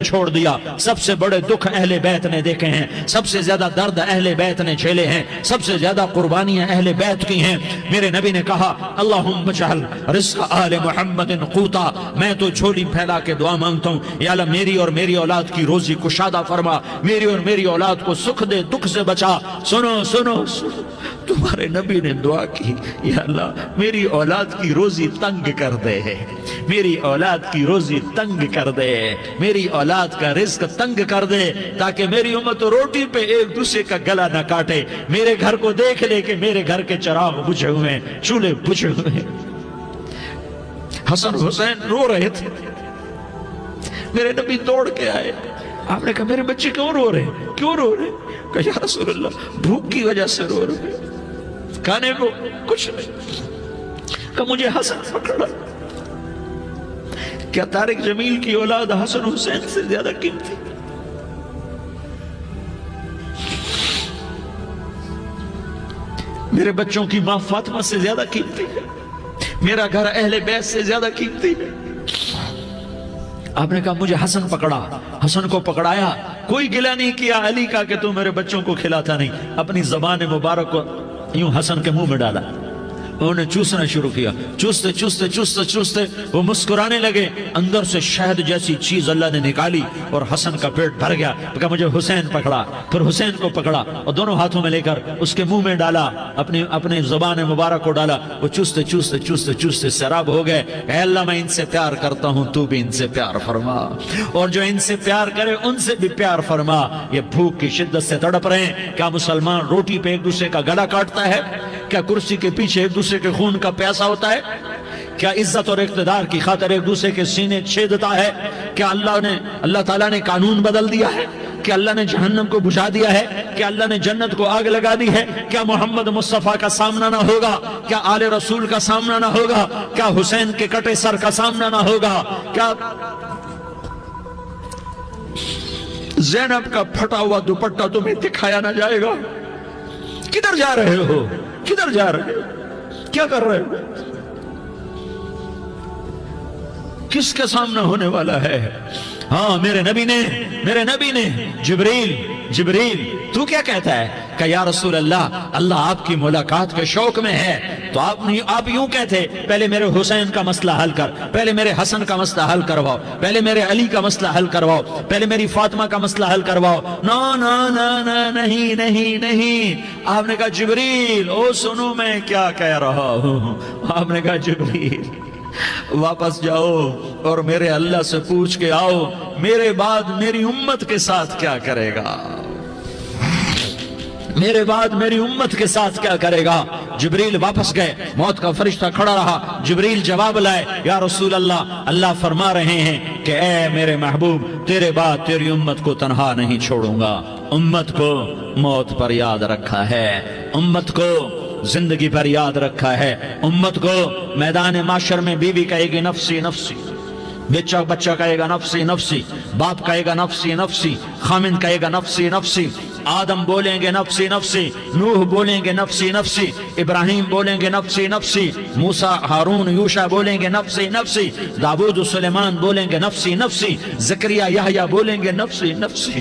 چھوڑ دیا۔ سب سے بڑے دکھ اہل بیت نے دیکھے ہیں، سب سے زیادہ درد اہل بیت نے جھیلے ہیں، سب سے زیادہ قربانیاں اہل بیت کی ہیں۔ میرے نبی نے کہا اللہم اجعل رزق آل محمد قوتا، میں تو جھولی پھیلا کے دعا مانگتا ہوں یا اللہ میری اور میری اولاد کی روزی کشادہ فرما، میری اور میری اولاد کو سکھ دے، دکھ سے بچا۔ سنو سنو سنو، تمہارے نبی نے دعا کی یا اللہ میری اولاد کی روزی تنگ کر دے، میری اولاد کی روزی تنگ کر دے، میری اولاد کا رزق تنگ کر دے، تاکہ میری امت روٹی پہ ایک دوسرے کا گلا نہ کاٹے، میرے گھر کو دیکھ لے کہ میرے گھر کے چراغ بجھے ہوئے ہیں، چولہے بجھے ہوئے ہیں۔ حسن حسین رو رہے تھے، میرے نبی دوڑ کے آئے، آپ نے کہا میرے بچے کیوں رو رہے ہیں، کیوں رو رہے ہیں؟ کہا یا رسول اللہ بھوک کی وجہ سے رو رہے ہیں، کھانے کو کچھ نہیں۔ کہا مجھے حسن پکڑا۔ کیا طارق جمیل کی اولاد حسن حسین سے زیادہ قیمتی؟ میرے بچوں کی ماں فاطمہ سے زیادہ قیمتی ہے، میرا گھر اہل بیت سے زیادہ قیمتی ہے۔ آپ نے کہا مجھے حسن پکڑا، حسن کو پکڑایا، کوئی گلہ نہیں کیا علی کا کہ تو میرے بچوں کو کھلاتا نہیں، اپنی زبان مبارک کو یوں حسن کے منہ میں ڈالا، انہوں نے چوسنا شروع کیا، چوستے چوستے چوستے چوستے وہ مسکرانے لگے، اندر سے شہد جیسی چیز اللہ نے نکالی اور حسن کا پیٹ بھر گیا۔ کہا مجھے حسین پکڑا، پھر حسین کو پکڑا اور دونوں ہاتھوں میں لے کر اس کے منہ میں ڈالا، اپنے زبان مبارک کو ڈالا، وہ چوستے چوستے چوستے چوستے سیراب ہو گئے۔ اے اللہ میں ان سے پیار کرتا ہوں، تو بھی ان سے پیار فرما، اور جو ان سے پیار کرے ان سے بھی پیار فرما۔ یہ بھوک کی شدت سے تڑپ رہے ہیں، کیا مسلمان روٹی پہ ایک دوسرے کا گلا کاٹتا ہے؟ کیا کرسی کے پیچھے ایک دوسرے کے خون کا پیاسا ہوتا ہے؟ کیا عزت اور اقتدار کی خاطر ایک دوسرے کے سینے چھیدتا ہے؟ کیا اللہ تعالیٰ نے قانون بدل دیا ہے؟ کیا اللہ نے جہنم کو بجھا دیا ہے؟ کیا اللہ نے جنت کو آگ لگا دی ہے؟ کیا محمد مصطفیٰ کا سامنا نہ ہوگا؟ کیا آل رسول کا سامنا نہ ہوگا؟ کیا حسین کے کٹے سر کا سامنا نہ ہوگا؟ کیا زینب کا پھٹا ہوا دوپٹہ تمہیں دکھایا نہ جائے گا؟ کدھر جا رہے ہو؟ کدھر جا رہے ہو؟ کیا کر رہے ہو؟ کس کے سامنے ہونے والا ہے؟ ہاں میرے نبی نے جبریل تو کیا کہتا ہے؟ کہ یا رسول اللہ آپ کی ملاقات کے شوق میں ہے، تو آپ یوں کہتے پہلے میرے حسین کا مسئلہ حل کر، پہلے میرے حسن کا مسئلہ حل کرواؤ، پہلے میرے علی کا مسئلہ حل کرواؤ، پہلے میری فاطمہ کا مسئلہ حل کرواؤ۔ نہیں۔ آپ نے کہا جبریل او سنو میں کیا کہہ رہا ہوں۔ آپ نے کہا جبریل واپس جاؤ اور میرے اللہ سے پوچھ کے آؤ میرے بعد میری امت کے ساتھ کیا کرے گا، میرے بعد میری امت کے ساتھ کیا کرے گا۔ جبریل واپس گئے، موت کا فرشتہ کھڑا رہا، جبریل جواب لائے یا رسول اللہ فرما رہے ہیں کہ اے میرے محبوب تیرے بعد تیری امت کو تنہا نہیں چھوڑوں گا، امت کو موت پر یاد رکھا ہے، امت کو زندگی پر یاد رکھا ہے، امت کو میدان معاشر میں بیوی کہے گی نفسی نفسی، بچہ کہے گا نفسی نفسی، باپ کہے گا نفسی نفسی، خامن کہے گا نفسی نفسی، آدم بولیں گے نفسی نفسی، نوح بولیں گے نفسی نفسی، ابراہیم بولیں گے نفسی نفسی، موسیٰ ہارون یوشع بولیں گے نفسی نفسی، داؤد سلیمان بولیں گے نفسی نفسی، زکریا یحییٰ بولیں گے نفسی نفسی،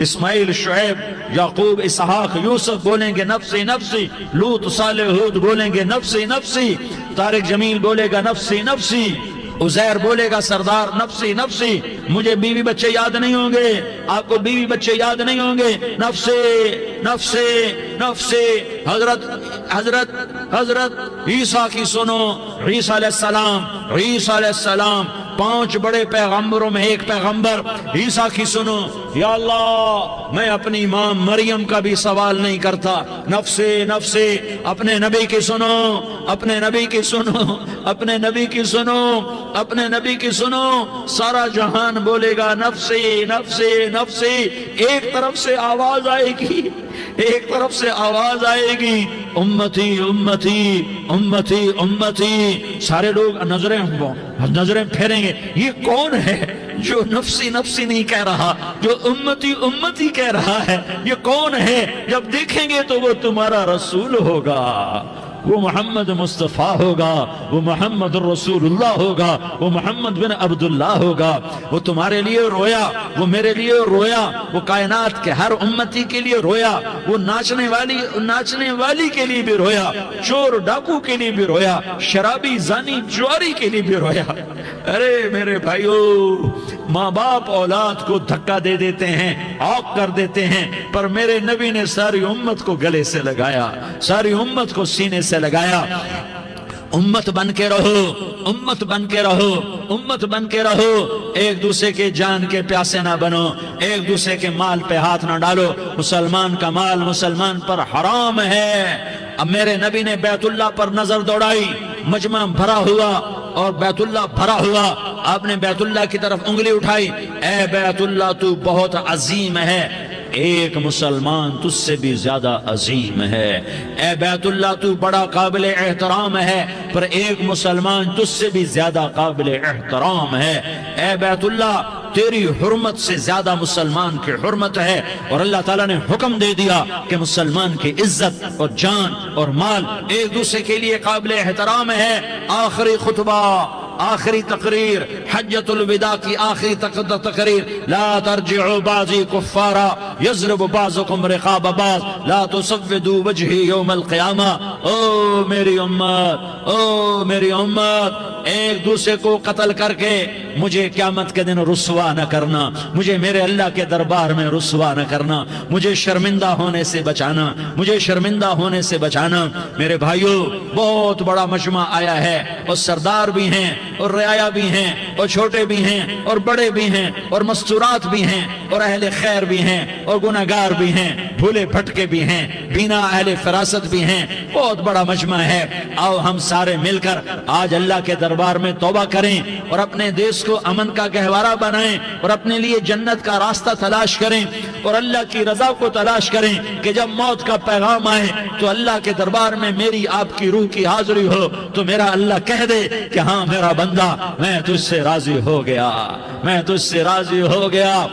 اسماعیل شعیب یعقوب اسحاق یوسف بولیں گے نفسی نفسی، لوط صالح ہود بولیں گے نفسی نفسی، طارق جمیل بولے گا نفسی نفسی، عزیر بولے گا سردار نفسی نفسی، مجھے بیوی بچے یاد نہیں ہوں گے، آپ کو بیوی بچے یاد نہیں ہوں گے، نفسی نفسی نفسی۔ حضرت عیسیٰ کی سنو، عیسیٰ علیہ السلام 5 بڑے پیغمبروں میں ایک پیغمبر عیسیٰ کی سنو، یا اللہ میں اپنی ماں مریم کا بھی سوال نہیں کرتا، نفسی نفسی، اپنے نبی کی سنو، اپنے نبی کی سنو، اپنے نبی کی سنو، اپنے نبی کی سنو، سارا جہان بولے گا نفسی نفسی نفسی۔ ایک طرف سے آواز آئے گی امتی امتی امتی امتی، سارے لوگ نظریں پھیریں گے، یہ کون ہے جو نفسی نفسی نہیں کہہ رہا، جو امتی امتی کہہ رہا ہے، یہ کون ہے؟ جب دیکھیں گے تو وہ تمہارا رسول ہوگا، وہ محمد مصطفیٰ ہوگا، وہ محمد رسول اللہ ہوگا، وہ محمد بن عبداللہ ہوگا۔ وہ تمہارے لیے رویا، وہ میرے لیے رویا، وہ کائنات کے ہر امتی کے لیے رویا، وہ ناچنے والی کے لیے بھی رویا، چور ڈاکو کے لیے بھی رویا، شرابی زانی جواری کے لیے بھی رویا۔ ارے میرے بھائیو، ماں باپ اولاد کو دھکا دے دیتے ہیں، عوق کر دیتے ہیں، پر میرے نبی نے ساری امت کو گلے سے لگایا، ساری امت کو سینے سے لگایا۔ امت بن کے رہو، امت بن کے رہو، امت بن کے رہو، ایک دوسرے کے جان کے پیاسے نہ بنو، ایک دوسرے کے مال پہ ہاتھ نہ ڈالو۔ مسلمان کا مال مسلمان پر حرام ہے۔ اب میرے نبی نے بیت اللہ پر نظر دوڑائی، مجمع بھرا ہوا اور بیت اللہ بھرا ہوا، آپ نے بیت اللہ کی طرف انگلی اٹھائی، اے بیت اللہ تو بہت عظیم ہے، ایک مسلمان تجھ سے بھی زیادہ عظیم ہے۔ اے بیت اللہ تو بڑا قابل احترام ہے، پر ایک مسلمان تجھ سے بھی زیادہ قابل احترام ہے۔ اے بیت اللہ تیری حرمت سے زیادہ مسلمان کی حرمت ہے، اور اللہ تعالیٰ نے حکم دے دیا کہ مسلمان کی عزت اور جان اور مال ایک دوسرے کے لیے قابل احترام ہے۔ آخری خطبہ، آخری تقریر، حجۃ الوداع کی آخری تقریر، لا ترجعوا بعضی کفارا یضرب بعضکم رقاب بعض لا تسودوا وجہی یوم القیامہ۔ او میری امت، او میری امت، ایک دوسرے کو قتل کر کے مجھے قیامت کے دن رسوا نہ کرنا، مجھے میرے اللہ کے دربار میں رسوا نہ کرنا، مجھے شرمندہ ہونے سے بچانا، مجھے شرمندہ ہونے سے بچانا۔ میرے بھائیو، بہت بڑا مجمع آیا ہے، اور سردار بھی ہیں اور رعایا بھی ہیں اور چھوٹے بھی ہیں اور بڑے بھی ہیں اور مستورات بھی ہیں اور اہل خیر بھی ہیں اور گناہگار بھی ہیں، بھولے بھٹکے بھی ہیں، بینا اہل فراست بھی ہیں، بہت بڑا مجمع ہے۔ آؤ ہم سارے مل کر آج اللہ کے دربار میں توبہ کریں اور اپنے دیش کو امن کا گہوارہ بنائیں اور اپنے لیے جنت کا راستہ تلاش کریں اور اللہ کی رضا کو تلاش کریں کہ جب موت کا پیغام آئے تو اللہ کے دربار میں میری آپ کی روح کی حاضری ہو تو میرا اللہ کہہ دے کہ ہاں میرا بندہ، میں تجھ سے راضی ہو گیا، میں تجھ سے راضی ہو گیا۔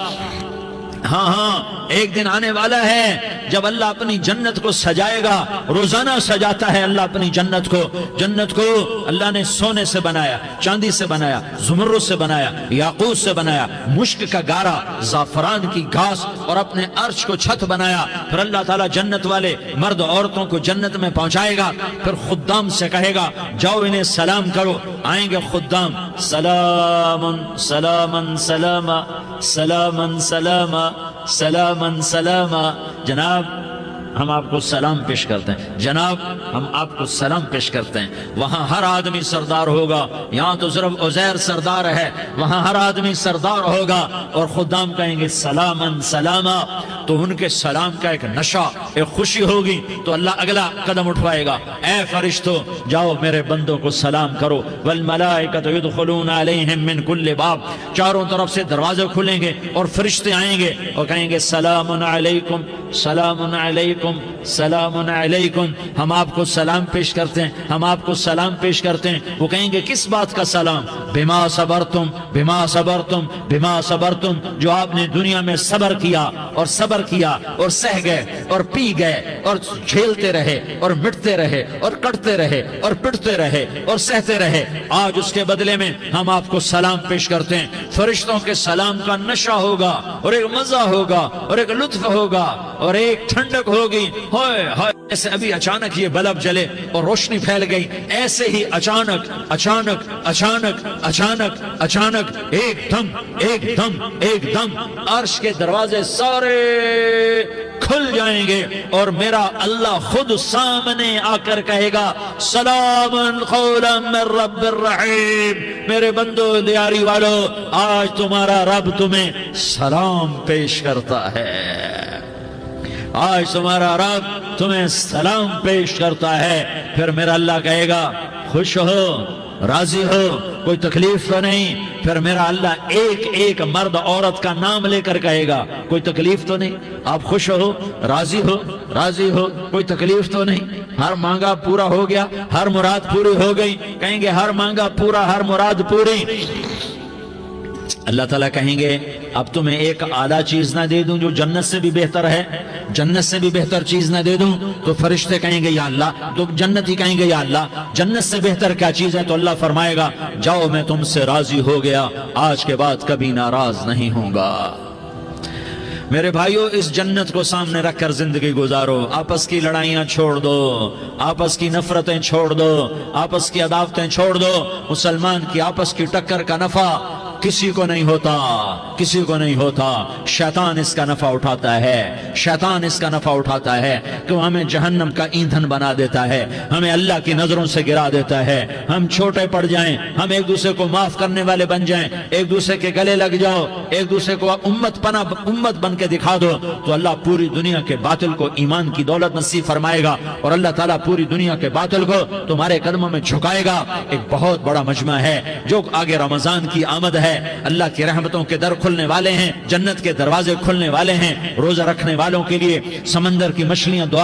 ہاں ہاں، ایک دن آنے والا ہے جب اللہ اپنی جنت کو سجائے گا، روزانہ سجاتا ہے اللہ اپنی جنت کو۔ جنت کو اللہ نے سونے سے بنایا، چاندی سے بنایا، زمرد سے بنایا، یاقوت سے بنایا، مشک کا گارا، زعفران کی گھاس اور اپنے عرش کو چھت بنایا۔ پھر اللہ تعالیٰ جنت والے مرد عورتوں کو جنت میں پہنچائے گا، پھر خدام سے کہے گا جاؤ انہیں سلام کرو۔ آئیں گے خدام، سلام سلام سلام سلام سلام سلام سلام۔ جناب ہم آپ کو سلام پیش کرتے ہیں، جناب ہم آپ کو سلام پیش کرتے ہیں۔ وہاں ہر آدمی سردار ہوگا، یہاں تو صرف عزیر سردار ہے، وہاں ہر آدمی سردار ہوگا، اور خدام کہیں گے سلامن سلاما، تو ان کے سلام کا ایک نشہ، ایک خوشی ہوگی، تو اللہ اگلا قدم اٹھوائے گا، اے فرشتوں جاؤ میرے بندوں کو سلام کرو۔ والملائکۃ یدخلون علیہم من کل باب، چاروں طرف سے دروازے کھلیں گے اور فرشتے آئیں گے اور کہیں گے سلام علیکم سلام علیکم سلام علیکم۔ ہم آپ کو سلام پیش کرتے ہیں، ہم آپ کو سلام پیش کرتے ہیں۔ وہ کہیں گے کس بات کا سلام؟ بما صبرتم بما صبرتم بما صبرتم، جو آپ نے دنیا میں صبر کیا اور صبر کیا اور سہ گئے اور پی گئے اور جھیلتے رہے اور مٹتے رہے اور کٹتے رہے اور پٹتے رہے اور سہتے رہے، آج اس کے بدلے میں ہم آپ کو سلام پیش کرتے ہیں۔ فرشتوں کے سلام کا نشہ ہوگا اور ایک مزہ ہوگا اور ایک لطف ہوگا اور ایک ٹھنڈک ہوگی۔ ہوئے ہوئے، ایسے ابھی اچانک یہ بلب جلے اور روشنی پھیل گئی، ایسے ہی اچانک اچانک اچانک اچانک اچانک ایک دم ایک دم ایک دم عرش کے دروازے سارے کھل جائیں گے اور میرا اللہ خود سامنے آ کر کہے گا سلام قولا من رب الرحیم۔ میرے بندو دیاری والو، آج تمہارا رب تمہیں سلام پیش کرتا ہے، آج تمہارا رب تمہیں سلام پیش کرتا ہے۔ پھر میرا اللہ کہے گا خوش ہو، راضی ہو، کوئی تکلیف تو نہیں؟ پھر میرا اللہ ایک ایک مرد عورت کا نام لے کر کہے گا کوئی تکلیف تو نہیں؟ آپ خوش ہو، راضی ہو، راضی ہو، کوئی تکلیف تو نہیں؟ ہر مانگا پورا ہو گیا، ہر مراد پوری ہو گئی؟ کہیں گے ہر مانگا پورا، ہر مراد پوری۔ اللہ تعالیٰ کہیں گے اب تمہیں ایک اعلیٰ چیز نہ دے دوں جو جنت سے بھی بہتر ہے؟ جنت سے بھی بہتر چیز نہ دے دوں؟ تو فرشتے کہیں گے یا اللہ، تو جنتی کہیں گے یا اللہ جنت سے بہتر کیا چیز ہے؟ تو اللہ فرمائے گا جاؤ میں تم سے راضی ہو گیا، آج کے بعد کبھی ناراض نہیں ہوں گا۔ میرے بھائیو، اس جنت کو سامنے رکھ کر زندگی گزارو، آپس کی لڑائیاں چھوڑ دو، آپس کی نفرتیں چھوڑ دو، آپس کی عداوتیں چھوڑ دو۔ مسلمان کی آپس کی ٹکر کا نفع کسی کو نہیں ہوتا، کسی کو نہیں ہوتا۔ شیطان اس کا نفع اٹھاتا ہے، شیطان اس کا نفع اٹھاتا ہے کہ وہ ہمیں جہنم کا ایندھن بنا دیتا ہے، ہمیں اللہ کی نظروں سے گرا دیتا ہے، ہم چھوٹے پڑ جائیں، ہم ایک دوسرے کو معاف کرنے والے بن جائیں، ایک دوسرے کے گلے لگ جاؤ، ایک دوسرے کو امت بن کے دکھا دو، تو اللہ پوری دنیا کے باطل کو ایمان کی دولت نصیب فرمائے گا، اور اللہ تعالیٰ پوری دنیا کے باطل کو تمہارے قدموں میں جھکائے گا۔ ایک بہت بڑا مجمع ہے جو آگے رمضان کی آمد ہے، اللہ کی رحمتوں کے در کھلنے والے ہیں، جنت کے دروازے کھلنے والے ہیں، روزہ رکھنے والوں کے لیے سمندر کی مچھلیاں دعا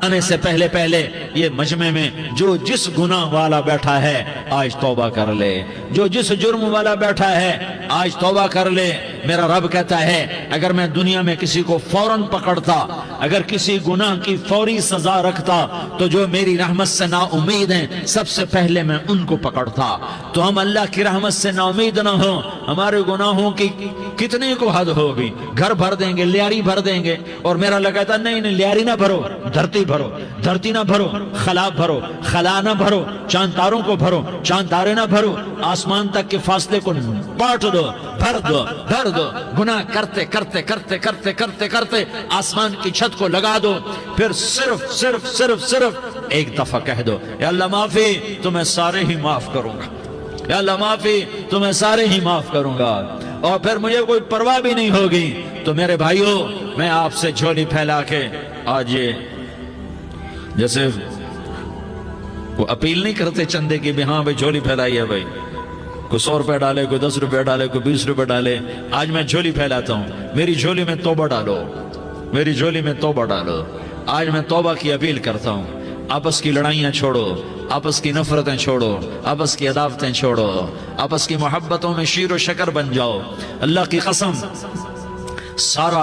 آنے سے پہلے یہ مجمع میں جو جس گناہ والا بیٹھا ہے آج توبہ کر لے، جو جس جرم والا بیٹھا ہے آج توبہ کر لے۔ میرا رب کہتا ہے اگر میں دنیا میں کسی کو فوراً پکڑتا، اگر کسی گناہ کی فوری سزا رکھتا، تو جو میری رحمت سے نا امید ہیں سب سے پہلے میں ان کو پکڑتا۔ تو ہم اللہ کی رحمت سے نا امید نہ ہوں، ہمارے گناہوں کی کتنے کو حد ہوگی، گھر بھر دیں گے، لیاری بھر دیں گے، اور میرا لگتا نہیں لیاری نہ بھرو، دھرتی بھرو، دھرتی نہ بھرو، خلا بھرو، خلا نہ بھرو، چاند تاروں کو بھرو، چاند تارے نہ بھرو، آسمان تک کے فاصلے کو بانٹ دو، بھر دو، بھر دو، گناہ کرتے کرتے کرتے کرتے کرتے کرتے آسمان کی چھت کو لگا دو، پھر صرف صرف صرف صرف ایک دفعہ کہہ دو یا اللہ معافی، تو میں سارے ہی معاف کروں گا، یا اللہ معافی، تو میں سارے ہی معاف کروں گا، اور پھر مجھے کوئی پرواہ بھی نہیں ہوگی۔ تو میرے بھائیوں، میں آپ سے جھولی پھیلا کے آج یہ جیسے وہ اپیل نہیں کرتے چندے کی بھی ہاں بھائی جھولی پھیلائی ہے، بھائی کوئی 100 روپے ڈالے، کوئی 10 روپے ڈالے، کوئی 20 روپے ڈالے، آج میں جھولی پھیلاتا ہوں، میری جھولی میں توبہ ڈالو، میری جھولی میں توبہ ڈالو۔ آج میں توبہ کی اپیل کرتا ہوں، آپس کی لڑائیاں چھوڑو، آپس کی نفرتیں چھوڑو، آپس کی عداوتیں چھوڑو، آپس کی محبتوں میں شیر و شکر بن جاؤ۔ اللہ کی قسم، سارا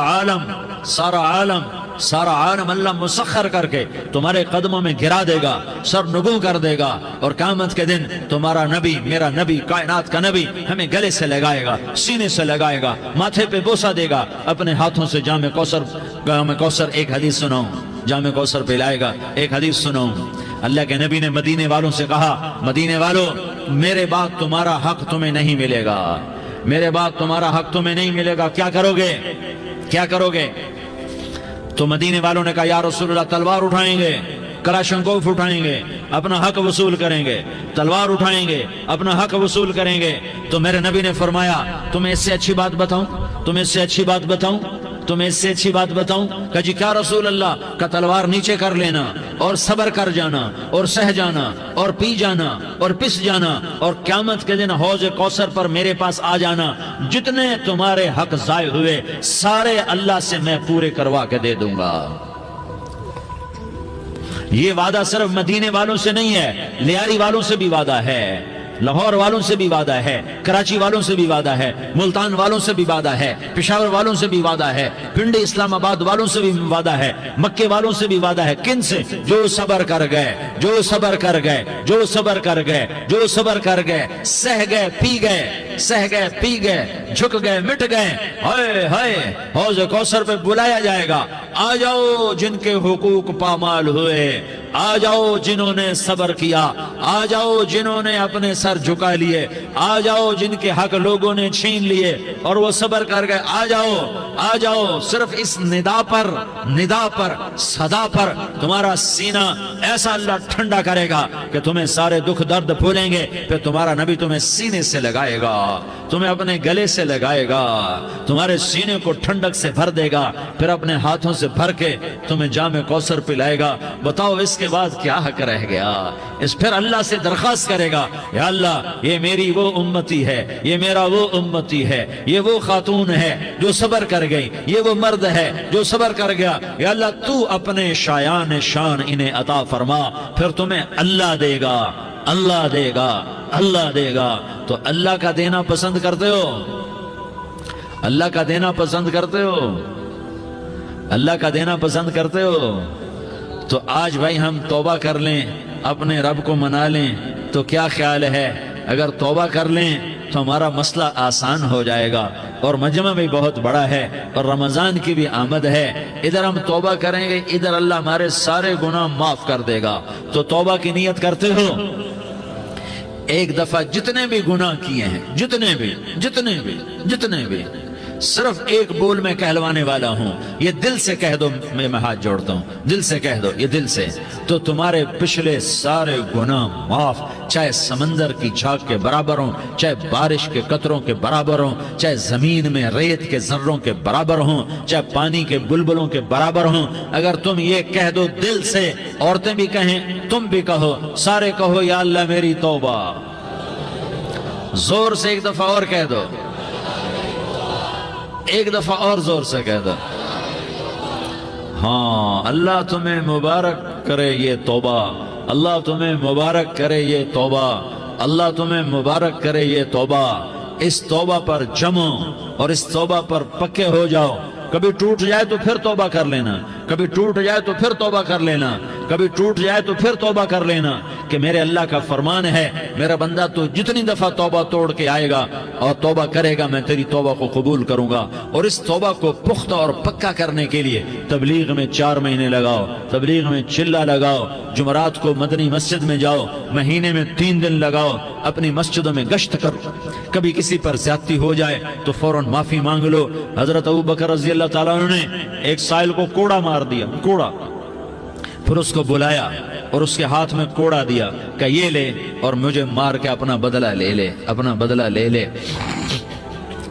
عالم اللہ مسخر کر کے تمہارے قدموں میں گرا دے گا، سر نگوں کر دے گا، اور قیامت کے دن تمہارا نبی، میرا نبی، کائنات کا نبی ہمیں گلے سے لگائے گا، سینے سے لگائے گا، ماتھے پہ بوسہ دے گا، اپنے ہاتھوں سے جام کوثر ایک حدیث سناؤں، جام کوثر پلائے گا، ایک حدیث سناؤں۔ اللہ کے نبی نے مدینے والوں سے کہا، مدینے والوں میرے بعد تمہارا حق تمہیں نہیں ملے گا، میرے بعد تمہارا حق تمہیں نہیں ملے گا، کیا کرو گے، کیا کرو گے؟ تو مدینے والوں نے کہا یا رسول اللہ تلوار اٹھائیں گے، کلاشنکوف اٹھائیں گے، اپنا حق وصول کریں گے، تلوار اٹھائیں گے، اپنا حق وصول کریں گے۔ تو میرے نبی نے فرمایا تمہیں اس سے اچھی بات بتاؤں، تمہیں اس سے اچھی بات بتاؤں، تمہیں اس سے اچھی بات بتاؤں؟ کہا جی کیا رسول اللہ؟ کا تلوار نیچے کر لینا اور صبر کر جانا اور سہ جانا اور پی جانا اور پس جانا، اور قیامت کے دن حوض کوثر پر میرے پاس آ جانا، جتنے تمہارے حق ضائع ہوئے سارے اللہ سے میں پورے کروا کے دے دوں گا۔ یہ وعدہ صرف مدینے والوں سے نہیں ہے، لیاری والوں سے بھی وعدہ ہے، لاہور والوں سے بھی وعدہ ہے، کراچی والوں سے بھی وعدہ ہے، ملتان والوں سے بھی وعدہ ہے، پشاور والوں سے بھی وعدہ ہے، پنڈی اسلام آباد والوں سے بھی وعدہ ہے، مکے والوں سے بھی وعدہ ہے۔ کن سے؟ جو صبر کر گئے، جو صبر کر گئے، جو صبر کر گئے، جو صبر کر گئے، سہ گئے پی گئے، سہ گئے پی گئے، جھک گئے مٹ گئے، ہائے ہائے حوض کوثر پہ بلایا جائے گا، آ جاؤ جن کے حقوق پامال ہوئے، آ جاؤ جنہوں نے صبر کیا، آ جاؤ جنہوں نے اپنے سر جھکا لیے، آ جاؤ جن کے حق لوگوں نے چھین لیے اور وہ صبر کر گئے، آ جاؤ آ جاؤ۔ صرف اس ندا پر صدا پر تمہارا سینہ ایسا اللہ ٹھنڈا کرے گا کہ تمہیں سارے دکھ درد بھولیں گے، پھر تمہارا نبی تمہیں سینے سے لگائے گا، تمہیں اپنے گلے سے لگائے گا، تمہارے سینے کو ٹھنڈک سے بھر دے گا، پھر اپنے ہاتھوں سے بھر کے تمہیں جام کوثر پلائے گا۔ بتاؤ اس کے بعد کیا حق رہ گیا؟ اس پھر اللہ سے درخواست کرے گا، یا اللہ یہ میری وہ امتی ہے، یہ میرا وہ امتی ہے، یہ وہ خاتون ہے جو صبر کر گئی، یہ وہ مرد ہے جو صبر کر گیا، یا اللہ تو اپنے شایان شان انہیں عطا فرما، پھر تمہیں اللہ دے گا، اللہ دے گا، اللہ دے گا۔ تو اللہ کا دینا پسند کرتے ہو؟ اللہ کا دینا پسند کرتے ہو؟ اللہ کا دینا پسند کرتے ہو؟ تو آج بھائی ہم توبہ کر لیں، اپنے رب کو منا لیں، تو کیا خیال ہے اگر توبہ کر لیں تو ہمارا مسئلہ آسان ہو جائے گا، اور مجمع بھی بہت بڑا ہے اور رمضان کی بھی آمد ہے، ادھر ہم توبہ کریں گے، ادھر اللہ ہمارے سارے گناہ معاف کر دے گا۔ تو توبہ کی نیت کرتے ہو؟ ایک دفعہ جتنے بھی گناہ کیے ہیں، جتنے بھی صرف ایک بول میں کہلوانے والا ہوں، یہ دل سے کہہ دو، میں ہاتھ جوڑتا ہوں، دل سے کہہ دو، یہ دل سے، تو تمہارے پچھلے سارے گناہ معاف، چاہے سمندر کی جھاگ کے برابر ہوں، چاہے بارش کے قطروں کے برابر ہوں، چاہے زمین میں ریت کے ذروں کے برابر ہوں، چاہے پانی کے بلبلوں کے برابر ہوں، اگر تم یہ کہہ دو دل سے، عورتیں بھی کہیں، تم بھی کہو، سارے کہو یا اللہ میری توبہ، زور سے ایک دفعہ اور کہہ دو، ایک دفعہ اور زور سے کہہ دو۔ ہاں، اللہ تمہیں مبارک کرے یہ توبہ، اللہ تمہیں مبارک کرے یہ توبہ، اللہ تمہیں مبارک کرے یہ توبہ۔ اس توبہ پر جمو اور اس توبہ پر پکے ہو جاؤ۔ کبھی ٹوٹ جائے تو پھر توبہ کر لینا، کبھی ٹوٹ جائے تو پھر توبہ کر لینا، کبھی ٹوٹ جائے تو پھر توبہ کر لینا، کہ میرے اللہ کا فرمان ہے، میرا بندہ تو جتنی دفعہ توبہ توڑ کے آئے گا اور توبہ کرے گا، میں تیری توبہ کو قبول کروں گا۔ اور اس توبہ کو پختہ اور پکا کرنے کے لیے تبلیغ میں 4 مہینے لگاؤ، تبلیغ میں چلہ لگاؤ، جمعرات کو مدنی مسجد میں جاؤ، مہینے میں 3 دن لگاؤ، اپنی مسجدوں میں گشت کرو، کبھی کسی پر زیادتی ہو جائے تو فوراً معافی مانگ لو۔ حضرت ابوبکر رضی اللہ تعالیٰ عنہ نے ایک سائل کو کوڑا مار دیا، کوڑا، پھر اس کو بلایا اور اس کے ہاتھ میں کوڑا دیا کہ یہ لے اور مجھے مار کے اپنا بدلہ لے لے، اپنا بدلہ لے لے۔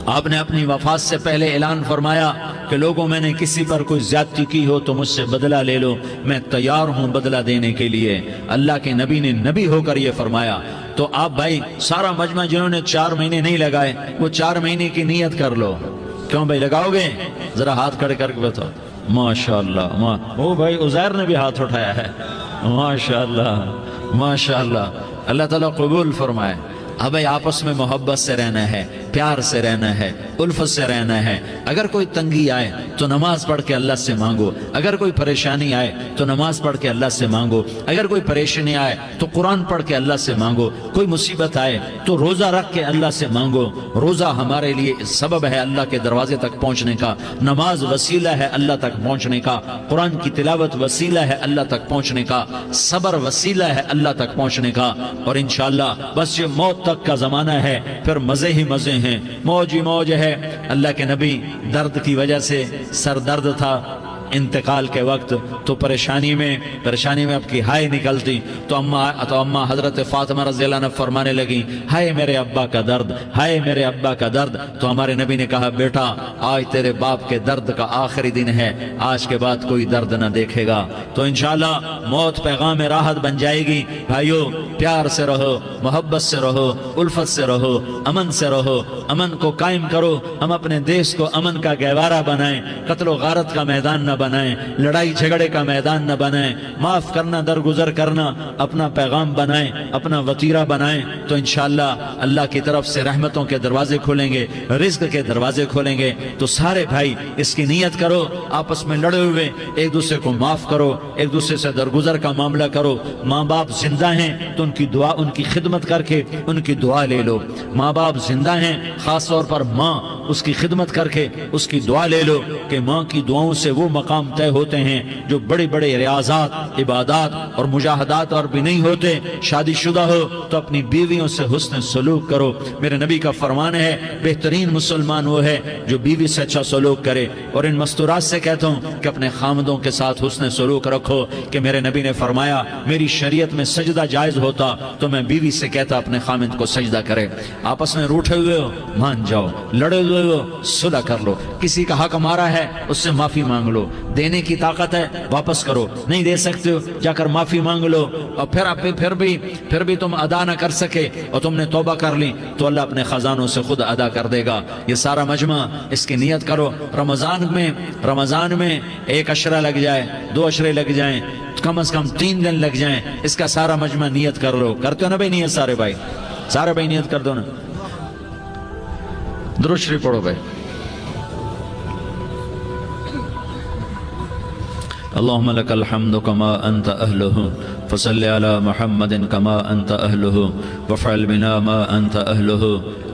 آپ نے اپنی وفات سے پہلے اعلان فرمایا کہ لوگوں میں نے کسی پر کوئی زیادتی کی ہو تو مجھ سے بدلہ لے لو، میں تیار ہوں بدلہ دینے کے لیے۔ اللہ کے نبی نے نبی ہو کر یہ فرمایا۔ تو آپ بھائی سارا مجمع جنہوں نے 4 مہینے نہیں لگائے، وہ 4 مہینے کی نیت کر لو۔ کیوں بھائی لگاؤ گے؟ ذرا ہاتھ کھڑے کر کے بتاؤ۔ ماشاءاللہ، وہ بھائی عزیر نے بھی ہاتھ اٹھایا ہے، ماشاءاللہ ماشاءاللہ، اللہ تعالیٰ قبول فرمائے۔ اب آپس میں محبت سے رہنا ہے، پیار سے رہنا ہے، الفت سے رہنا ہے۔ اگر کوئی تنگی آئے تو نماز پڑھ کے اللہ سے مانگو، اگر کوئی پریشانی آئے تو نماز پڑھ کے اللہ سے مانگو، اگر کوئی پریشانی آئے تو قرآن پڑھ کے اللہ سے مانگو، کوئی مصیبت آئے تو روزہ رکھ کے اللہ سے مانگو۔ روزہ ہمارے لیے سبب ہے اللہ کے دروازے تک پہنچنے کا، نماز وسیلہ ہے اللہ تک پہنچنے کا، قرآن کی تلاوت وسیلہ ہے اللہ تک پہنچنے کا، صبر وسیلہ ہے اللہ تک پہنچنے کا۔ اور انشاءاللہ بس یہ موت تک کا زمانہ ہے، پھر مزے ہی مزے ہیں، موج ہی موج ہے۔ اللہ کے نبی درد کی وجہ سے سر درد تھا انتقال کے وقت، تو پریشانی میں اب کی ہائے نکلتی تو اماں حضرت فاطمہ رضی اللہ عنہ فرمانے لگی، ہائے میرے ابا کا درد، ہائے میرے ابا کا درد۔ تو ہمارے نبی نے کہا، بیٹا آج تیرے باپ کے درد کا آخری دن ہے، آج کے بعد کوئی درد نہ دیکھے گا۔ تو انشاءاللہ موت پیغام راحت بن جائے گی۔ بھائیو پیار سے رہو، محبت سے رہو، الفت سے رہو، امن سے رہو، امن کو قائم کرو۔ ہم اپنے دیش کو امن کا گہوارہ بنائیں، قتل و غارت کا میدان نہ بنائیں، لڑائی جھگڑے کا میدان نہ بنائیں، معاف کرنا درگزر کرنا اپنا پیغام بنائیں، اپنا وتیرہ بنائیں۔ تو انشاءاللہ اللہ کی طرف سے رحمتوں کے دروازے کھولیں گے، رزق کے دروازے کھولیں گے۔ تو سارے بھائی اس کی نیت کرو، آپس میں لڑے ہوئے ایک دوسرے کو معاف کرو، ایک دوسرے سے درگزر کا معاملہ کرو۔ ماں باپ زندہ ہیں تو ان کی دعا، ان کی خدمت کر کے ان کی دعا لے لو۔ ماں باپ زندہ ہیں، خاص طور پر ماں، اس کی خدمت کر کے اس کی دعا لے لو، کہ ماں کی دعاؤں سے وہ مقام طے ہوتے ہیں جو بڑے بڑے ریاضات، عبادات اور مجاہدات اور بھی نہیں ہوتے۔ شادی شدہ ہو تو اپنی بیویوں سے حسن سلوک کرو۔ میرے نبی کا فرمان ہے، بہترین مسلمان وہ ہے جو بیوی سے اچھا سلوک کرے۔ اور ان مستورات سے کہتا ہوں کہ اپنے خامدوں کے ساتھ حسن سلوک رکھو، کہ میرے نبی نے فرمایا میری شریعت میں سجدہ جائز ہوتا تو میں بیوی سے کہتا اپنے خامد کو سجدہ کرے۔ آپس میں روٹھے ہوئے ہو مان جاؤ، لڑے ہوئے ہو صلح کر لو، کسی کا حق ہمارا ہے اس سے معافی مانگ لو، دینے کی طاقت ہے واپس کرو، نہیں دے سکتے ہو جا کر معافی مانگ لو۔ اور پھر بھی تم ادا نہ کر سکے اور تم نے توبہ کر لی تو اللہ اپنے خزانوں سے خود ادا کر دے گا۔ یہ سارا مجمع اس کی نیت کرو۔ رمضان میں 1 عشرہ لگ جائے، 2 عشرے لگ جائیں، کم از کم 3 دن لگ جائیں، اس کا سارا مجمع نیت کر لو۔ کرتے ہو نا بھائی نیت؟ سارے بھائی نیت کر دو نا۔ درود شریف پڑھو بھائی۔ اللهم لك الحمد كما أنت أهله فصل على محمد كما أنت أهله وافعل بنا ما أنت أهله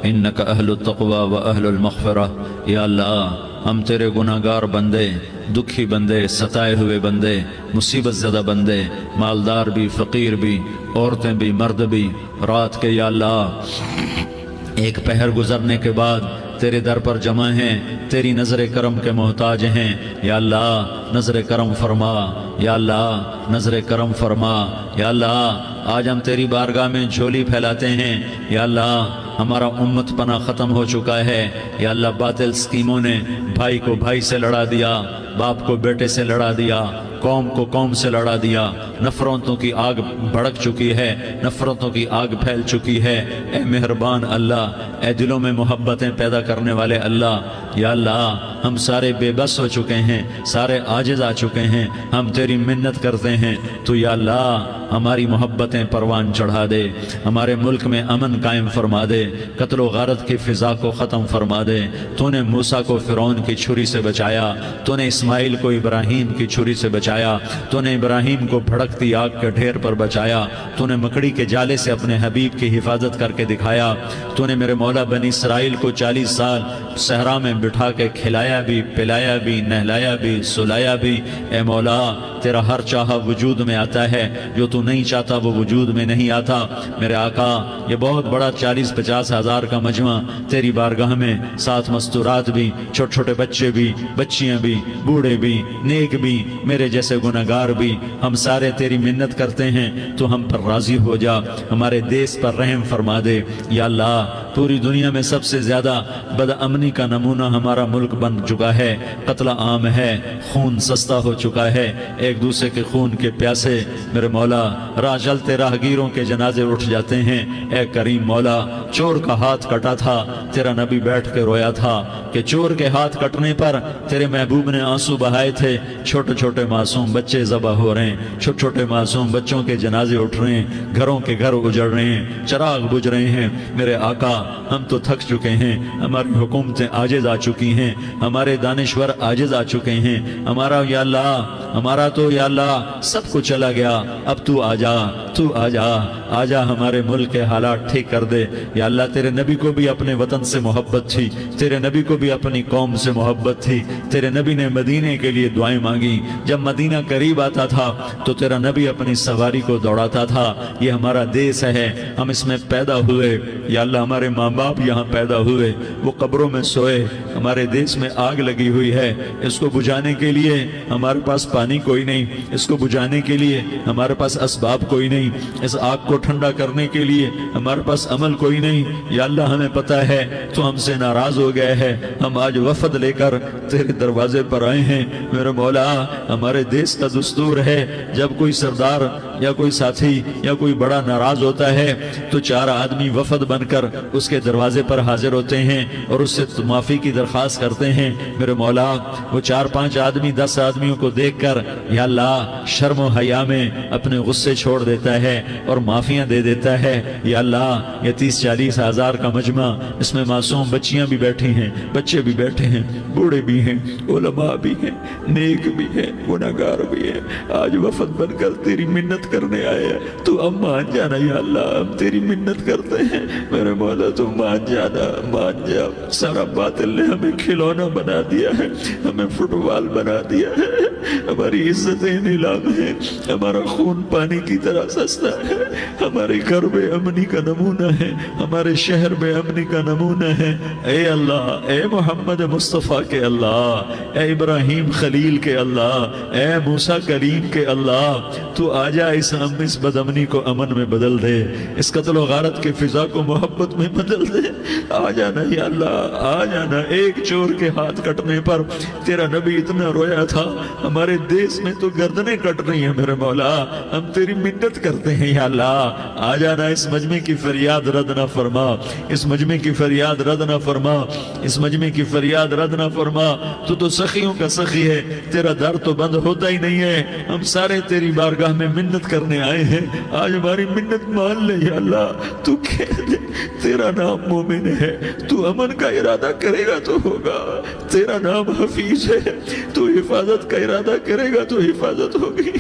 إنك أهل التقوى وأهل المغفرة. یا اللہ ہم تیرے گناہگار بندے، دکھی بندے، ستائے ہوئے بندے، مصیبت زدہ بندے، مالدار بھی، فقیر بھی، عورتیں بھی، مرد بھی، رات کے یا اللہ ایک پہر گزرنے کے بعد تیرے در پر جمع ہیں، تیری نظر کرم کے محتاج ہیں. یا اللہ نظر کرم فرما، یا اللہ نظر کرم فرما. یا اللہ آج ہم تیری بارگاہ میں جھولی پھیلاتے ہیں. یا اللہ ہمارا امت پناہ ختم ہو چکا ہے. یا اللہ باطل سکیموں نے بھائی کو بھائی سے لڑا دیا، باپ کو بیٹے سے لڑا دیا، قوم کو قوم سے لڑا دیا. نفرتوں کی آگ بھڑک چکی ہے، نفرتوں کی آگ پھیل چکی ہے. اے مہربان اللہ، اے دلوں میں محبتیں پیدا کرنے والے اللہ، یا اللہ ہم سارے بے بس ہو چکے ہیں، سارے عاجز آ چکے ہیں. ہم تیری منت کرتے ہیں تو یا اللہ ہماری محبتیں پروان چڑھا دے، ہمارے ملک میں امن قائم فرما دے، قتل و غارت کی فضا کو ختم فرما دے. تو نے موسیٰ کو فرعون کی چھری سے بچایا، تو نے اسماعیل کو ابراہیم کی چھری سے بچایا، تو نے ابراہیم کو بھڑکتی آگ کے ڈھیر پر بچایا، تو نے مکڑی کے جالے سے اپنے حبیب کی حفاظت کر کے دکھایا. تو نے میرے مولا بنی اسرائیل کو 40 سال صحرا میں بٹھا کے کھلایا بھی، پلایا بھی، نہلایا بھی، سلایا بھی. اے مولا تیرا ہر چاہا وجود میں آتا ہے، جو تو نہیں چاہتا وہ وجود میں نہیں آتا. میرے آقا یہ بہت بڑا 40-50 ہزار کا مجمع تیری بارگاہ میں، 7 مستورات بھی، چھوٹے چھوٹے بچے بھی، بچیاں بھی، بوڑھے بھی، نیک بھی، میرے جیسے گناہگار بھی، ہم سارے تیری منت کرتے ہیں تو ہم پر راضی ہو جا، ہمارے دیس پر رحم فرما دے. یا اللہ پوری دنیا میں سب سے زیادہ بد امنی کا نمونہ ہمارا ملک بن چکا ہے، قتل عام ہے، خون سستا ہو چکا ہے، ایک دوسرے کے خون کے پیاسے. میرے مولا راہ چلتے راہگیروں کے جنازے اٹھ جاتے ہیں. اے کریم مولا چور کا ہاتھ کٹا تھا، تیرا نبی بیٹھ کے رویا تھا کہ چور کے ہاتھ کٹنے پر تیرے محبوب نے آنسو بہائے تھے. چھوٹے چھوٹے معصوم بچے ذبح ہو رہے ہیں، چھوٹے چھوٹے معصوم بچوں کے جنازے اٹھ رہے ہیں، گھروں کے گھر اجڑ رہے ہیں، چراغ بجھ رہے ہیں. میرے آقا ہم تو تھک چکے ہیں، ہماری حکومتیں عاجز آ چکی ہیں، ہمارے دانشور عاجز آ چکے ہیں. ہمارا یا اللہ ہمارا تو یا اللہ سب کچھ چلا گیا. اب تو آ جا، تو آ جا، آ جا ہمارے ملک کے حالات ٹھیک کر دے. یا اللہ تیرے نبی کو بھی اپنے وطن سے محبت تھی، تیرے نبی کو بھی اپنی قوم سے محبت تھی. تیرے نبی نے مدینے کے لیے دعائیں مانگی. جب مدینہ قریب آتا تھا تو تیرا نبی اپنی سواری کو دوڑاتا تھا. یہ ہمارا دیس ہے، ہم اس میں پیدا ہوئے. یا اللہ ہمارے ماں باپ یہاں پیدا ہوئے، وہ قبروں میں سوئے. ہمارے دیس میں آگ لگی ہوئی ہے، اس کو بجھانے کے لیے ہمارے پاس پانی کوئی نہیں، اس کو بجھانے کے لیے ہمارے پاس اسباب کوئی نہیں، اس آگ کو ٹھنڈا کرنے کے لیے ہمارے پاس عمل کوئی نہیں. یا اللہ ہمیں پتہ ہے تو ہم سے ناراض ہو گئے ہے. ہم آج وفد لے کر تیرے دروازے پر آئے ہیں. میرے مولا ہمارے دیس کا دستور ہے جب کوئی سردار یا کوئی ساتھی یا کوئی بڑا ناراض ہوتا ہے تو 4 آدمی وفد بن کر اس کے دروازے پر حاضر ہوتے ہیں اور اس سے معافی کی درخواست کرتے ہیں. میرے مولا وہ 4-5 آدمی 10 آدمیوں کو دیکھ کر یا اللہ شرم و حیا میں اپنے غصے چھوڑ دیتا ہے اور معافیاں دے دیتا ہے. یا اللہ یہ 30-40 ہزار کا مجمع، اس میں معصوم بچیاں بھی بیٹھی ہیں، بچے بھی بیٹھے ہیں، بوڑھے بھی ہیں، علماء بھی ہیں، نیک بھی ہیں، گناہگار بھی ہیں. آج وفد بن کر تیری منت کرنے آئے ہیں، تو اب مان جانا. یا اللہ ہم تیری منت کرتے ہیں، میرے مولا تو مان جانا، مان جا. سارا باطل نے ہمیں کھلونا بنا دیا ہے، ہمیں فٹ بال بنا دیا ہے، ہماری عزتیں نیلام ہیں، ہمارا خون پانی کی طرح سستا ہے. ہمارے گھر بے امنی کا نمونہ ہے، ہمارے شہر بے امنی کا نمونہ ہے. اے اللہ، اے محمد مصطفیٰ کے اللہ، اے ابراہیم خلیل کے اللہ، اے موسیٰ کریم کے اللہ، تو آ جا اس بد امنی کو امن میں بدل دے، اس قتل و غارت کے فضا کو محبت میں بدل دے. آ جانا یا اللہ، آ جانا. ایک چور کے ہاتھ کٹنے پر تیرا نبی اتنا رویا تھا. ہمارے دیس میں تو گردنیں کٹ رہی ہیں. میرے مولا ہم تیری منت کرتے ہیں. یا اللہ آ جانا، اس مجمع کی فریاد رد نہ فرما، اس مجمع کی فریاد رد نہ فرما، اس مجمع کی فریاد رد نہ فرما. تو سخیوں کا سخی ہے، تیرا در تو بند ہوتا ہی نہیں ہے. ہم سارے تیری بارگاہ میں منت منت کرنے آئے ہیں، آج ہماری منت مان لے یا اللہ۔ تو کہہ دے تیرا نام مومن ہے، تو امن کا ارادہ کرے گا تو ہوگا، تیرا نام حفیظ ہے، تو حفاظت کا ارادہ کرے گا تو حفاظت ہوگی،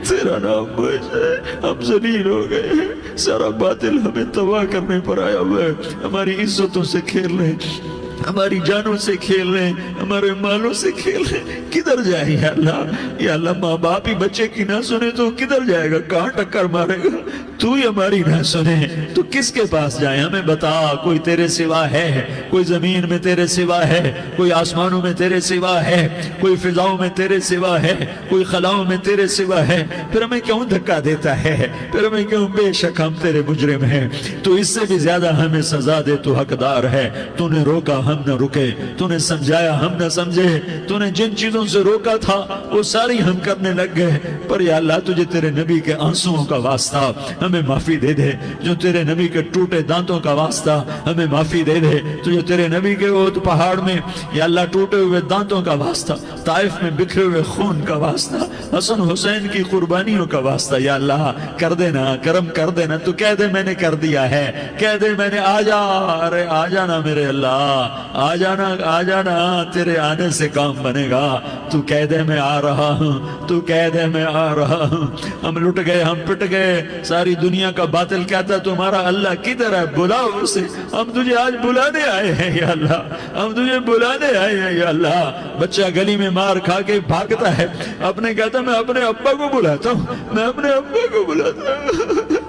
تیرا نام موج ہے۔ ہم ذلیل ہو گئے ہیں، سارا باطل ہمیں تباہ کرنے پر آیا ہوا ہے، ہماری عزتوں سے کھیل رہے ہیں، ہماری جانوں سے کھیل رہے ہیں، ہمارے مالوں سے کھیل رہے ہیں۔ کدھر جائے یا اللہ؟ یا اللہ ماں باپ ہی بچے کی نہ سنے تو کدھر جائے گا؟ کہاں ٹکر مارے گا؟ تو ہی ہماری نہ سنے تو کس کے پاس جائیں؟ ہمیں بتا، کوئی تیرے سوا ہے؟ کوئی زمین میں تیرے سوا ہے؟ کوئی آسمانوں میں تیرے سوا ہے؟ کوئی فضاؤں میں تیرے سوا ہے؟ کوئی خلاؤں میں تیرے سوا ہے؟ پھر ہمیں کیوں دھکا دیتا ہے؟ پھر ہمیں کیوں؟ بے شک ہم تیرے مجرم ہیں، تو اس سے بھی زیادہ ہمیں سزا دے، تو حقدار ہے۔ تو نے روکا ہم نہ رکے، تو نے سمجھایا ہم نہ سمجھے، تو نے جن چیزوں سے روکا تھا وہ ساری ہم کرنے لگ گئے، پر یا اللہ تجھے تیرے نبی کے آنسوؤں کا واسطہ ہمیں معافی دے دے، جو تیرے نبی کے ٹوٹے دانتوں کا واسطہ ہمیں معافی دے دے، تجھے تیرے نبی کے احد پہاڑ میں یا اللہ ٹوٹے ہوئے دانتوں کا واسطہ، طائف میں بکھرے ہوئے خون کا واسطہ، حسن حسین کی قربانیوں کا واسطہ یا اللہ کر دینا، کرم کر دینا۔ تو کہہ دے میں نے کر دیا ہے، کہہ دے میں نے، آ جا، ارے آ جانا میرے اللہ، آ جانا، آ جانا، تیرے آنے سے کام بنے گا۔ تو کہہ دے میں آ رہا ہوں، تو کہہ دے میں آ رہا ہوں۔ ہم لٹ گئے، ہم پٹ گئے، ساری دنیا کا باطل کہتا تمہارا اللہ کدھر ہے؟ بلاؤ اسے، ہم تجھے آج بلانے آئے ہیں یا اللہ، ہم تجھے بلانے آئے ہیں یا اللہ۔ بچہ گلی میں مار کھا کے بھاگتا ہے، اپنے کہتا میں اپنے ابا کو بلاتا ہوں، میں اپنے ابا کو بلاتا ہوں،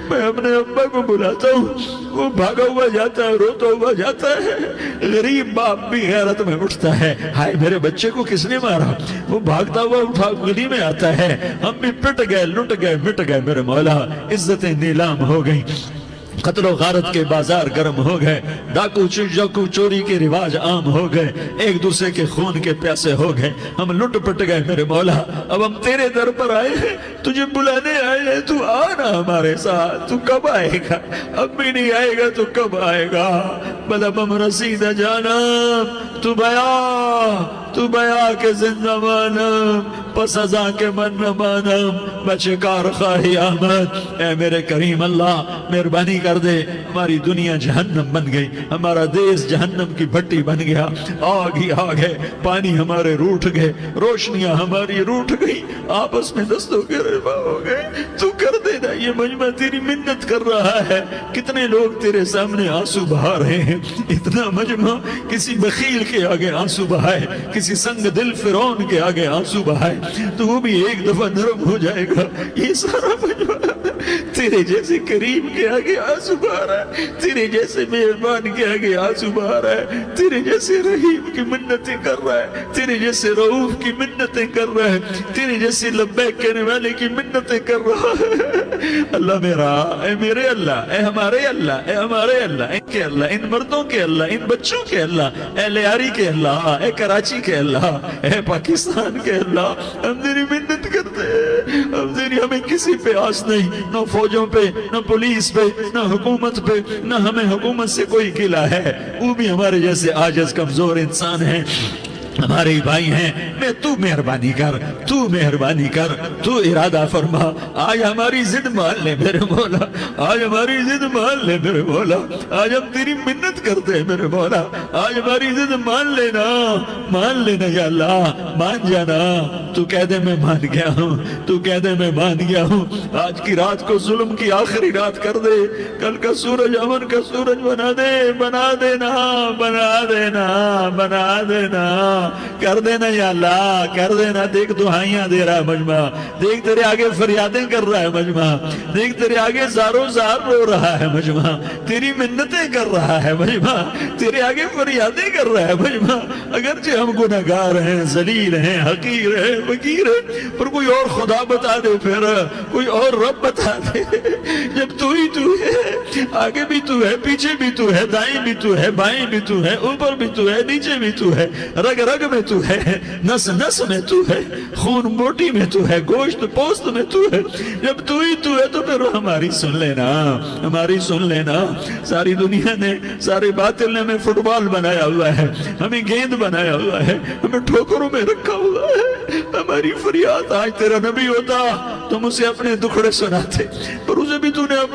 میں اپنے ابا کو بلاتا ہوں، وہ بھاگا ہوا جاتا ہے، روتا ہوا جاتا ہے۔ غریب باپ بھی غیرت میں اٹھتا ہے، ہائے میرے بچے کو کس نے مارا؟ وہ بھاگتا ہوا اٹھا گلی میں آتا ہے۔ ہم بھی پٹ گئے، لٹ گئے، مٹ گئے میرے مولا، عزتیں نیلام ہو گئیں، قتل و غارت کے بازار گرم ہو گئے، ڈاکو چوری کے رواج عام ہو گئے، ایک دوسرے کے خون کے پیاسے ہو گئے، ہم لٹ پٹ گئے میرے مولا۔ اب ہم تیرے در پر آئے ہیں، تجھے بلانے آئے ہیں، تو آنا ہمارے ساتھ۔ تو کب آئے گا؟ اب بھی نہیں آئے گا تو کب آئے گا؟ بلبم رسید جانم تو بیا کے زندہ مانم، پس ازاں کے من نہ مانم، بچکار خواہی آمد۔ اے میرے کریم اللہ مہربانی کر دے، ہماری دنیا جہنم بن گئی، ہمارا دیس جہنم کی بھٹی بن گیا، آگ ہی آگ ہے، پانی ہمارے روٹھ گئے، روشنیاں ہماری روٹھ گئی، آپس میں دستوں کے رفا ہو گئے۔ تو کر دینا، یہ مجمع تیری منت کر رہا ہے۔ کتنے لوگ تیرے سامنے آنسو بہا رہے ہیں، اتنا مجمع کسی بخیل کے آگے آنسو بہائے، کسی سنگ دل فرعون کے آگے آنسو بہائے تو وہ بھی ایک دفعہ نرم ہو جائے گا۔ یہ سارا مجمع تیرے جیسے کریم کے آگے آنسو بہا رہا ہے، تیرے جیسے مہربان کے آگے آنسو بہا رہا ہے، تیرے جیسے رحیم کی منتیں کر رہا ہے، تیرے جیسے رؤوف کی منتیں کر رہا ہے، تیرے جیسے لبیک کہنے والے کی منتیں کر رہا ہے۔ اللہ میرا، اے میرے اللہ، اے ہمارے اللہ، اے ہمارے اللہ، ان کے اللہ، ان مردوں کے اللہ، ان بچوں کے اللہ، اے لیاری کے اللہ، اے کراچی کے اللہ، اے پاکستان کے اللہ، ہم تیری منت کرتے ہیں، ہمیں کسی پہ آس نہیں، نہ فوجوں پہ، نہ پولیس پہ، نہ حکومت پہ، نہ ہمیں حکومت سے کوئی گلہ ہے، وہ بھی ہمارے جیسے عاجز کمزور انسان ہیں، ہمارے بھائی ہیں۔ میں تو مہربانی کر، تو مہربانی کر، تو ارادہ فرما، آج ہماری ضد مان لے میرے مولا، آج ہماری ضد مان لے میرے مولا، آج ہم تیری منت کرتے ہیں میرے مولا، آج ہماری ضد مان لینا، مان لینا یا اللہ، مان جانا۔ تو کہہ دے میں مان گیا ہوں، تو کہہ دے میں مان گیا ہوں۔ آج کی رات کو ظلم کی آخری رات کر دے، کل کا سورج امن کا سورج بنا دے، بنا دینا، بنا دینا، بنا دینا، کر دینا یا اللہ، کر دینا۔ دیکھ دعائیاں دے رہا ہے مجمع، دیکھ تیرے آگے فریادیں کر رہا ہے مجمع، دیکھ تیرے آگے زاروں زار رو رہا ہے مجمع، تیری منتیں کر رہا ہے مجمع، تیرے آگے فریادیں کر رہا ہے مجمع۔ اگرچہ ہم گناہگار ہیں، ذلیل ہیں، حقیر ہیں، فقیر ہیں، پر کوئی اور خدا بتا دے، پھر کوئی اور رب بتا دے۔ جب تو ہی تو ہے، آگے بھی تو ہے، پیچھے بھی تو ہے، دائیں بھی تو ہے، بائیں بھی تو ہے، اوپر بھی تو ہے، نیچے بھی تو ہے، رگ رگ رگ میں تو ہے، نس نس میں تو ہے، خون بوٹی میں تو ہے، گوشت پوست میں تو ہے، جب تو ہی تو ہے تو پھر ہماری سن لینا، ہماری سن لینا۔ ساری دنیا نے، سارے باطل نے ہمیں فٹ بال بنایا ہوا ہے، ہمیں گیند بنایا ہوا ہے، ہمیں ٹھوکروں میں رکھا ہوا ہے۔ ہماری فریاد، آج تیرا نبی ہوتا تم اسے اپنے دکھڑے سناتے، پر اسے بھی تو نے اپنے